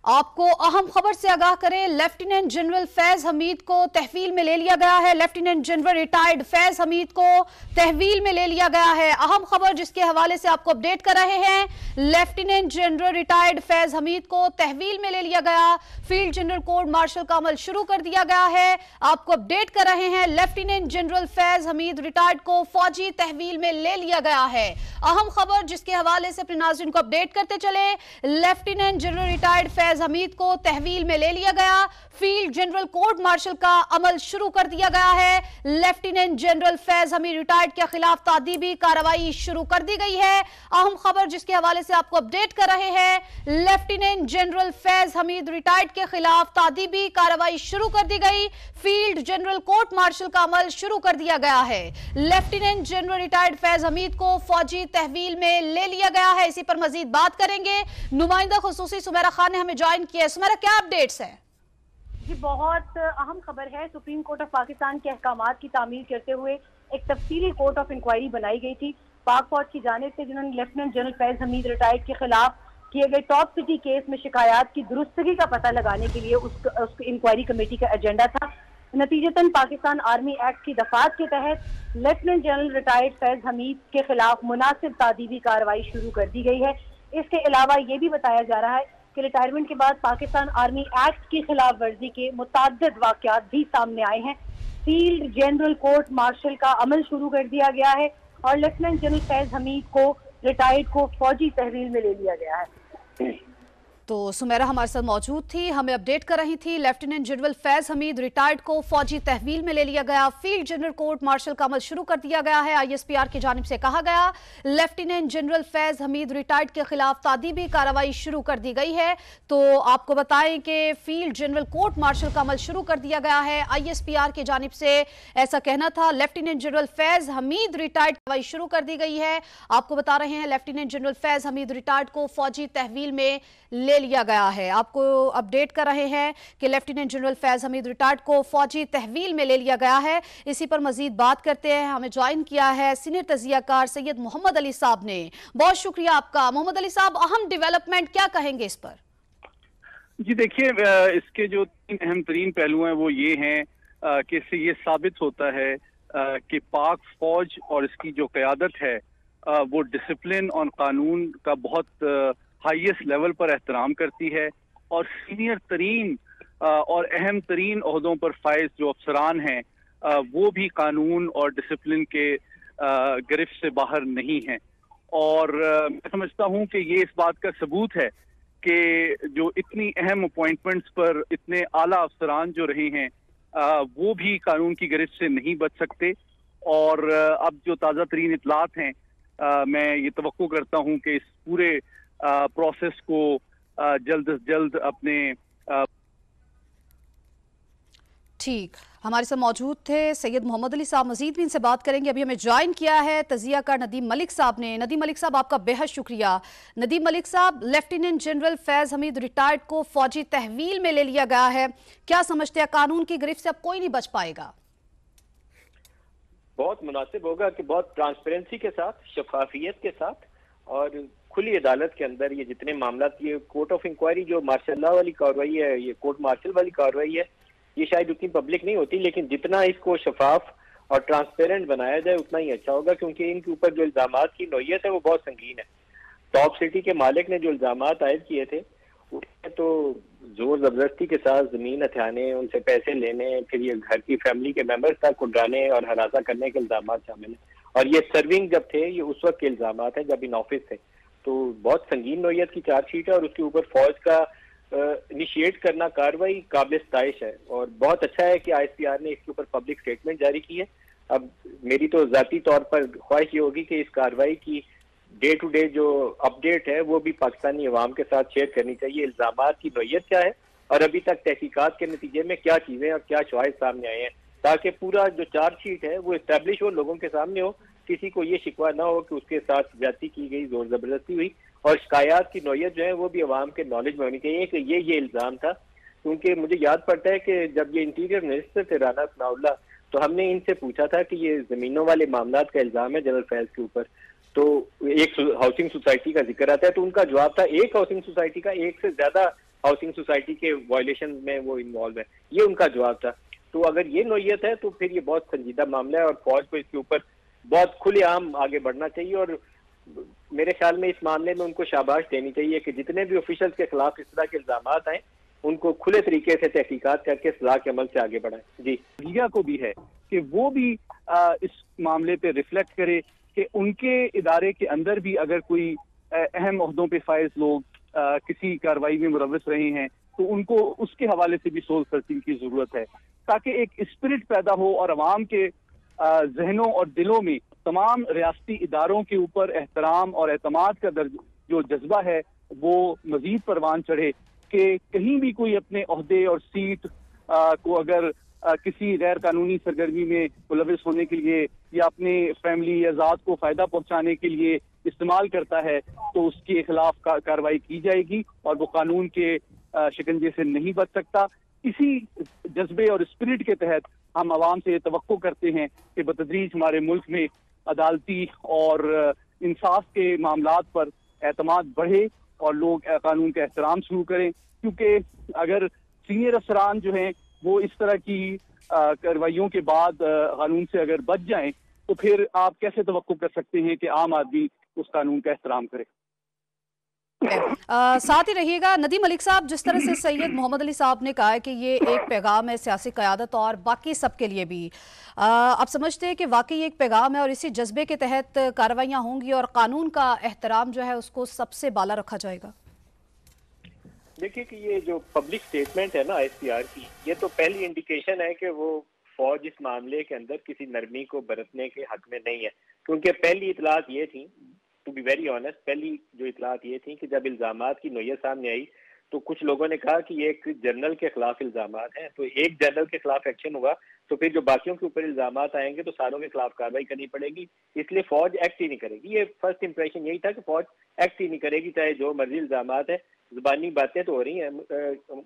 आपको अहम खबर से आगाह करें, लेफ्टिनेंट जनरल फैज हमीद को तहवील में ले लिया गया है। Lieutenant general retired Faiz Hamid को तहवील में ले लिया गया है। अहम खबर जिसके हवाले से आपको अपडेट कर रहे हैं, lieutenant general retired Faiz Hamid को तहवील में ले लिया गया। फील्ड जनरल कोर्ट मार्शल का अमल शुरू कर दिया गया है। आपको अपडेट कर रहे हैं, lieutenant general Faiz Hamid retired को फौजी तहवील में ले लिया गया है। अहम खबर जिसके हवाले से अपने नाज़रीन को अपडेट करते चले, lieutenant general retired Faiz Hamid को तहवील में ले लिया गया। फील्ड जनरल कोर्ट मार्शल का अमल शुरू कर दिया गया है। Lieutenant general Faiz Hamid retired के खिलाफ तादीबी कार्रवाई शुरू कर दी गई है। अहम खबर जिसके हवाले से आपको अपडेट कर रहे हैं, lieutenant general Faiz Hamid retired के खिलाफ तादीबी कार्रवाई शुरू कर दी गई। फील्ड जनरल कोर्ट मार्शल का अमल शुरू कर दिया गया है। Lieutenant general retired Faiz Hamid को फौजी तहवील में ले लिया गया है। इसी पर मजीद बात करेंगे, नुमाइंदा खुसूसी सुमेरा खान ने हमें ज्वाइन किया। सुमेरा, क्या अपडेट्स हैं? जी, बहुत अहम खबर है। सुप्रीम कोर्ट ऑफ पाकिस्तान के अहकामात की तामील करते हुए एक तफसीली कोर्ट ऑफ इंक्वायरी बनाई गई थी पाक फौज की जानिब से, जिन्होंने lieutenant general Faiz Hamid retired के खिलाफ किए गए टॉप सिटी केस में शिकायत की दुरुस्तगी का पता लगाने के लिए उस इंक्वायरी कमेटी का एजेंडा था। नतीजतन पाकिस्तान आर्मी एक्ट की दफात के तहत lieutenant general retired Faiz Hamid के खिलाफ मुनासिब तादीबी कार्रवाई शुरू कर दी गई है। इसके अलावा ये भी बताया जा रहा है कि रिटायरमेंट के बाद पाकिस्तान आर्मी एक्ट की खिलाफ वर्जी के मुतअद्दिद वाक़यात भी सामने आए हैं। फील्ड जनरल कोर्ट मार्शल का अमल शुरू कर दिया गया है और लेफ्टिनेंट जनरल फैज हमीद को रिटायर्ड को फौजी तहवील में ले लिया गया है। तो सुमेरा हमारे साथ मौजूद थी, हमें अपडेट कर रही थी। Lieutenant general Faiz Hamid retired को फौजी तहवील में ले लिया गया। फील्ड जनरल कोर्ट मार्शल का अमल शुरू कर दिया गया है। ISPR की जानिब से कहा गया, lieutenant general Faiz Hamid retired के खिलाफ तादीबी कार्रवाई शुरू कर दी गई है। तो आपको बताएं कि फील्ड जनरल कोर्ट मार्शल का अमल शुरू कर दिया गया है। ISPR की जानिब से ऐसा कहना था। Lieutenant general Faiz Hamid retired कार्रवाई शुरू कर दी गई है। आपको बता रहे हैं, lieutenant general Faiz Hamid retired को फौजी तहवील में ले लिया गया है। आपको अपडेट कर रहे हैं कि lieutenant general Faiz Hamid retired को फौजी तहवील में ले लिया गया है। इसी पर मजीद बात करते हैं, हमें ज्वाइन किया है सीनियर तजियाकार सैयद मोहम्मद अली साहब ने। बहुत शुक्रिया आपका। मोहम्मद अली साहब, अहम डेवलपमेंट क्या कहेंगे इस पर? जी देखिए, इसके जो तीन अहम तरीन पहलू हैं वो ये हैं कि इससे ये साबित होता है कि पाक फौज और इसकी जो क़यादत है वो डिसिप्लिन और कानून का बहुत हाईएस्ट लेवल पर एहतराम करती है और सीनियर तरीन और अहम तरीन ओहदों पर फाइज जो अफसरान हैं वो भी कानून और डिसिप्लिन के गिरफ्त से बाहर नहीं हैं। और मैं समझता हूं कि ये इस बात का सबूत है कि जो इतनी अहम अपॉइंटमेंट्स पर इतने आला अफसरान जो रहे हैं वो भी कानून की गिरफ्त से नहीं बच सकते। और अब जो ताज़ा तरीन इतलात हैं, मैं ये तवक्को करता हूं कि इस पूरे प्रोसेस को जल्द से जल्द अपने ठीक, हमारे साथ मौजूद थे सैयद मोहम्मद अली साहब। मजीद भी इनसे बात करेंगे। अभी हमें ज्वाइन किया है तजियाकार नदीम मलिक साहब ने। नदीम मलिक साहब, आपका बेहद शुक्रिया। नदीम मलिक साहब, lieutenant general Faiz Hamid retired को फौजी तहवील में ले लिया गया है, क्या समझते हैं कानून की गिरफ्त से अब कोई नहीं बच पाएगा? बहुत मुनासिब होगा कि बहुत ट्रांसपेरेंसी के साथ, शफाफियत के साथ और खुली अदालत के अंदर ये जितने मामला, ये कोर्ट ऑफ इंक्वायरी जो मार्शल वाली कार्रवाई है, ये कोर्ट मार्शल वाली कार्रवाई है, ये शायद उतनी पब्लिक नहीं होती, लेकिन जितना इसको शफाफ और ट्रांसपेरेंट बनाया जाए उतना ही अच्छा होगा, क्योंकि इनके ऊपर जो इल्जामात की नौयत है वो बहुत संगीन है। टॉप सिटी के मालिक ने जो इल्जामात आयद किए थे उसमें तो जोर जबरदस्ती के साथ जमीन हथियाने, उनसे पैसे लेने, फिर ये घर की फैमिली के मेंबर्स तक उड़ाने और हरासा करने के इल्जाम शामिल हैं। और ये सर्विंग जब थे, ये उस वक्त के इल्जाम है जब इन ऑफिस थे। तो बहुत संगीन नौयत की चार्जशीट है और उसके ऊपर फौज का इनिशिएट करना कार्रवाई काबिल सताइश है। और बहुत अच्छा है कि ISPR ने इसके ऊपर पब्लिक स्टेटमेंट जारी की है। अब मेरी तो जाती तौर पर ख्वाहिश ये होगी कि इस कार्रवाई की डे टू डे जो अपडेट है वो भी पाकिस्तानी अवाम के साथ शेयर करनी चाहिए। इल्जामात की नौयत क्या है और अभी तक तहकीकात के नतीजे में क्या चीजें और क्या शवाहिद सामने आए हैं, ताकि पूरा जो चार्जशीट है वो इस्टेब्लिश हो, लोगों के सामने हो, किसी को ये शिकवा ना हो कि उसके साथ ज्यादती की गई, जोर जबरदस्ती हुई। और शिकायत की नौयत जो है वो भी अवाम के नॉलेज में होनी चाहिए कि ये इल्जाम था। क्योंकि मुझे याद पड़ता है कि जब ये इंटीरियर मिनिस्टर थे राना सनाउल्लाह, तो हमने इनसे पूछा था कि ये जमीनों वाले मामलात का इल्जाम है जनरल फैज के ऊपर, तो एक हाउसिंग सोसाइटी का जिक्र आता है, तो उनका जवाब था एक हाउसिंग सोसाइटी का एक से ज्यादा हाउसिंग सोसाइटी के वायलेशन में वो इन्वॉल्व है। ये उनका जवाब था। तो अगर ये नोयत है तो फिर ये बहुत संजीदा मामला है और फौज को इसके ऊपर बहुत खुलेआम आगे बढ़ना चाहिए और मेरे ख्याल में इस मामले में उनको शाबाश देनी चाहिए कि जितने भी ऑफिशियल्स के खिलाफ इस तरह के इल्जाम आए उनको खुले तरीके से तहकीकात करके सजा के अमल से आगे बढ़ाएं। जी, मीडिया को भी है कि वो भी इस मामले पे रिफ्लेक्ट करे कि उनके इदारे के अंदर भी अगर कोई अहम ओहदों पे फाइज लोग किसी कार्रवाई में मुलव्वस रहे हैं तो उनको उसके हवाले से भी सोच सर्चिंग की जरूरत है, ताकि एक स्पिरिट पैदा हो और अवाम के जहनों और दिलों में तमाम रियासती इदारों के ऊपर एहतराम और एतमाद का जो जज्बा है वो मजीद परवान चढ़े कि कहीं भी कोई अपने ओहदे और सीट को अगर किसी गैर कानूनी सरगर्मी में मुलव्वस होने के लिए या अपने फैमिली या ज़ात को फायदा पहुंचाने के लिए इस्तेमाल करता है तो उसके खिलाफ कार्रवाई की जाएगी और वो कानून के शिकंजे से नहीं बच सकता। इसी जज्बे और स्पिरिट के तहत हम आवाम से तवक्को करते हैं कि बतदरीज हमारे मुल्क में अदालती और इंसाफ के मामलात पर एतमाद बढ़े और लोग कानून का एहतराम शुरू करें, क्योंकि अगर सीनियर अफसरान जो हैं वो इस तरह की कार्रवाइयों के बाद कानून से अगर बच जाएं तो फिर आप कैसे तवक्को कर सकते हैं कि आम आदमी उस कानून का एहतराम करे। साथ ही रहिएगा। नदीम मलिक साहब, जिस तरह से सैयद मोहम्मद अली साहब ने कहा है कि ये एक पैगाम है सियासी क़यादत और बाकी सबके लिए भी, आप समझते हैं कि वाकई एक पैगाम है और इसी जज्बे के तहत कार्रवाइयाँ होंगी और कानून का एहतराम जो है उसको सबसे बाला रखा जाएगा? देखिए कि ये जो पब्लिक स्टेटमेंट है ना ICR की, ये तो पहली इंडिकेशन है कि वो फौज इस मामले के अंदर किसी नरमी को बरतने के हक में नहीं है, क्योंकि पहली इतलात ये थी, टू बी वेरी ऑनेस्ट, पहली जो इतलात ये थी कि जब इल्जामात की नोयत सामने आई तो कुछ लोगों ने कहा कि ये एक जनरल के खिलाफ इल्जामात हैं, तो एक जनरल के खिलाफ एक्शन हुआ तो फिर जो बाकियों के ऊपर इल्जामात आएंगे तो सारों के खिलाफ कार्रवाई करनी पड़ेगी, इसलिए फौज एक्ट ही नहीं करेगी। ये फर्स्ट इंप्रेशन यही था कि फौज एक्ट ही नहीं करेगी, चाहे जो मर्जी इल्जामात है। जुबानी बातें तो हो रही हैं।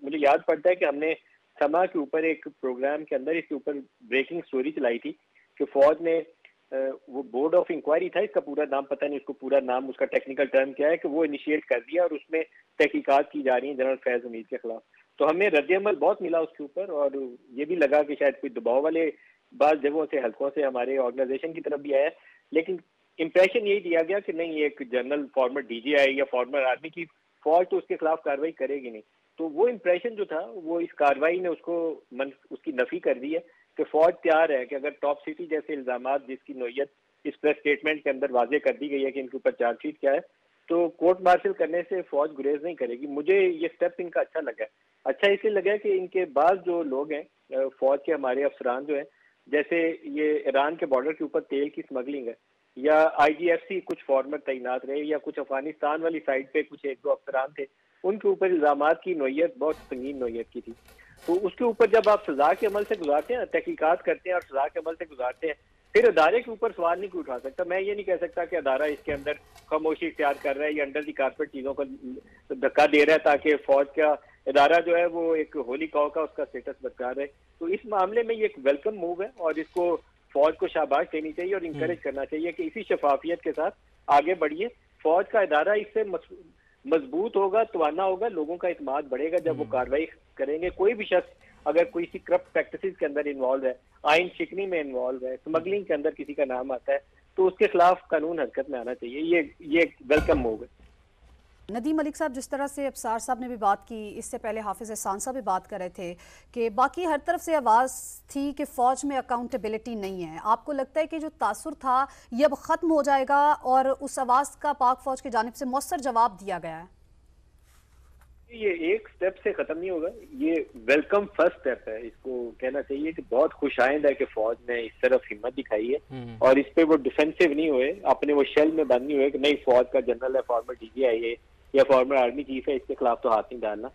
मुझे याद पड़ता है कि हमने समा के ऊपर एक प्रोग्राम के अंदर इसके ऊपर ब्रेकिंग स्टोरी चलाई थी कि फौज ने वो बोर्ड ऑफ इंक्वायरी था, इसका पूरा नाम पता नहीं, उसको पूरा नाम, उसका टेक्निकल टर्म क्या है, कि वो इनिशिएट कर दिया और उसमें तहकीकात की जा रही है जनरल फैज हमीद के खिलाफ। तो हमें रद्द-ए-अमल बहुत मिला उसके ऊपर और ये भी लगा कि शायद कोई दबाव वाले बाज़ जगहों से, हल्कों से हमारे ऑर्गेनाइजेशन की तरफ भी आया, लेकिन इम्प्रेशन यही दिया गया कि नहीं, एक जनरल फॉर्मर DGI या फॉर्मर आर्मी की फौज तो उसके खिलाफ कार्रवाई करेगी नहीं। तो वो इम्प्रेशन जो था वो इस कार्रवाई ने उसकी नफी कर दी है कि फौज तैयार है कि अगर टॉप सिटी जैसे इल्जामात जिसकी नोयत इस प्रेस स्टेटमेंट के अंदर वाजे कर दी गई है कि इनके ऊपर चार्जशीट क्या है, तो कोर्ट मार्शल करने से फौज गुरेज नहीं करेगी। मुझे ये स्टेप इनका अच्छा लगा है। अच्छा इसलिए लगा है कि इनके बाद जो लोग हैं फौज के, हमारे अफसरान जो हैं, जैसे ये ईरान के बॉर्डर के ऊपर तेल की स्मगलिंग है, या IGFC कुछ फॉर्मर तैनात रहे, या कुछ अफगानिस्तान वाली साइड पे कुछ एक दो अफसरान थे, उनके ऊपर इल्जामात की नोयत बहुत संगीन नोयत की थी। तो उसके ऊपर जब आप सजा के अमल से गुजारते हैं, तहकीकात करते हैं और सजा के अमल से गुजारते हैं, फिर अदारे के ऊपर सवाल नहीं कोई उठा सकता। मैं ये नहीं कह सकता कि अदारा इसके अंदर खामोशी इख्तियार कर रहा है या अंडर दी कारपेट चीजों को धक्का दे रहा है ताकि फौज का अदारा जो है वो एक होली कौ का उसका स्टेटस बरकरार रहे। तो इस मामले में ये एक वेलकम मूव है और इसको फौज को शाबाश देनी चाहिए और इंकरेज करना चाहिए कि इसी शफाफियत के साथ आगे बढ़िए। फौज का इदारा इससे मजबूत होगा, तवाना होगा, लोगों का इत्मीनान बढ़ेगा जब वो कार्रवाई करेंगे। कोई भी शख्स अगर कोई सी करप्ट प्रैक्टिसेस के अंदर इन्वॉल्व है, आइन शिकनी में इन्वॉल्व है, स्मगलिंग के अंदर किसी का नाम आता है, तो उसके खिलाफ कानून हरकत में आना चाहिए। ये वेलकम मूव है। नदीम मलिक साहब, जिस तरह से अफसार साहब ने भी बात की, इससे पहले हाफिज एहसान साहब भी बात कर रहे थे कि बाकी हर तरफ से आवाज़ थी कि फ़ौज में अकाउंटेबिलिटी नहीं है। आपको लगता है कि जो तासुर था ये अब ख़त्म हो जाएगा और उस आवाज़ का पाक फ़ौज की जानिब से मौसर जवाब दिया गया है? ये एक स्टेप से खत्म नहीं होगा, ये वेलकम फर्स्ट स्टेप है। इसको कहना चाहिए कि बहुत खुशाइंद है कि फौज ने इस तरफ हिम्मत दिखाई है और इस पे वो डिफेंसिव नहीं हुए, अपने वो शेल में बंद नहीं हुए कि नहीं फौज का जनरल है, फॉर्मर DGI है या फॉर्मर आर्मी चीफ है, इसके खिलाफ तो हाथ नहीं डालना।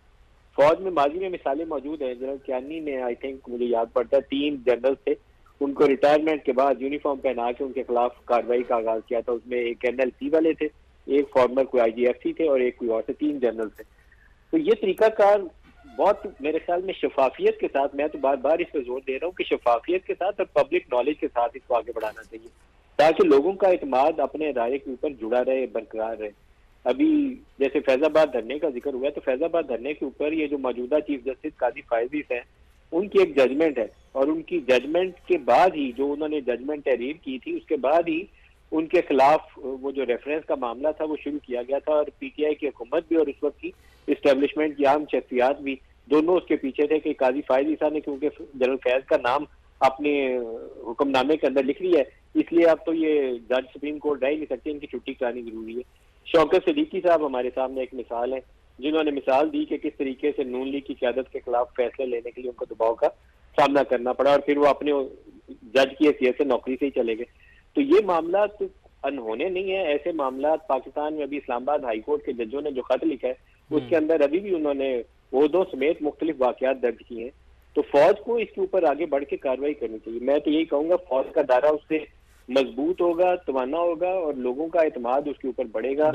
फौज में माजी में मिसालें मौजूद हैं। जनरल कियानी ने, आई थिंक मुझे याद पड़ता है, 3 जनरल थे, उनको रिटायरमेंट के बाद यूनिफॉर्म पहना के उनके खिलाफ कार्रवाई का आगाज किया था। उसमें एक NLP वाले थे, एक फॉर्मर कोई IGFC थे और एक कोई और थे, 3 जनरल थे। तो ये तरीकाकार बहुत मेरे ख्याल में शफाफियत के साथ, मैं तो बार बार इस पर जोर दे रहा हूँ कि शफाफियत के साथ और पब्लिक नॉलेज के साथ इसको आगे बढ़ाना चाहिए ताकि लोगों का इत्मीनान अपने इदारे के ऊपर जुड़ा रहे, बरकरार रहे। अभी जैसे फैजाबाद धरने का जिक्र हुआ है, तो फैजाबाद धरने के ऊपर ये जो मौजूदा चीफ जस्टिस काजी फायजीस हैं, उनकी एक जजमेंट है, और उनकी जजमेंट के बाद ही जो उन्होंने जजमेंट तहरीर की थी, उसके बाद ही उनके खिलाफ वो जो रेफरेंस का मामला था वो शुरू किया गया था। और पीटीआई की हुकूमत भी और उस वक्त की इस्टेब्लिशमेंट की आम शख्सियात भी दोनों उसके पीछे थे कि काजी फायज ईसा ने क्योंकि जनरल फैज का नाम अपने हुक्मनामे के अंदर लिख लिया है, इसलिए अब तो ये जज सुप्रीम कोर्ट रह ही नहीं सकते, इनकी छुट्टी करानी जरूरी है। शौकत सिद्दीकी साहब हमारे सामने एक मिसाल है, जिन्होंने मिसाल दी कि किस तरीके से नून लीग की क़यादत के खिलाफ फैसले लेने के लिए उनको दबाव का सामना करना पड़ा, और फिर वो अपने जज की हैसियत से नौकरी से ही चले गए। तो ये मामला तो अनहोने नहीं है, ऐसे मामला पाकिस्तान में अभी इस्लामाबाद हाई कोर्ट के जजों ने जो खत लिखा है उसके अंदर अभी भी उन्होंने ओहदों समेत मुख्तलिफ वाकयात दर्ज किए हैं। तो फौज को इसके ऊपर आगे बढ़ के कार्रवाई करनी चाहिए। मैं तो यही कहूंगा, फौज का दायरा उससे मजबूत होगा, तवाना होगा, और लोगों का एतमाद उसके ऊपर बढ़ेगा।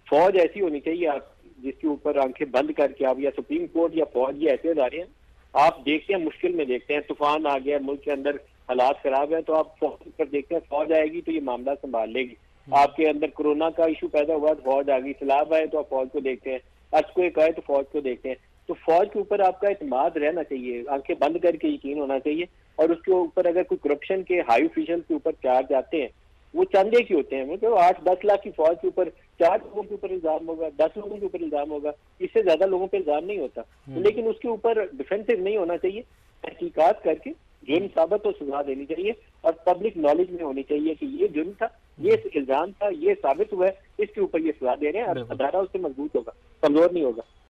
फौज ऐसी होनी चाहिए आप जिसके ऊपर आंखें बंद करके आप, या सुप्रीम कोर्ट या फौज, ये ऐसे इदारे हैं आप देखते हैं मुश्किल में देखते हैं, तूफान आ गया, मुल्क के अंदर हालात खराब है, तो आप फौज पर देखते हैं, फौज आएगी तो ये मामला संभाल लेगी। आपके अंदर कोरोना का इशू पैदा हुआ तो फौज आ गई, सैलाब आए तो आप फौज को देखते हैं, अर्थक्वेक आए तो फौज को देखते हैं। तो फौज के ऊपर आपका इत्मीनान रहना चाहिए, आंखें बंद करके यकीन होना चाहिए। और उसके ऊपर अगर कोई करप्शन के हाई ऑफिशियल के ऊपर चार्ज आते हैं, वो चंदे के होते हैं, मतलब 8-10 लाख की फौज के ऊपर 4 लोगों के ऊपर इल्जाम होगा, 10 लोगों के ऊपर इल्जाम होगा, इससे ज्यादा लोगों पर इल्जाम नहीं होता। लेकिन उसके ऊपर डिफेंसिव नहीं होना चाहिए, तहकीकात करके जुर्म साबित हो सजा देनी चाहिए, और पब्लिक नॉलेज में होनी चाहिए कि ये जुर्म था, ये इल्जाम था, ये साबित हुआ है, इसके ऊपर ये सजा दे रहे हैं, और अदारा उससे मजबूत होगा, कमजोर नहीं होगा।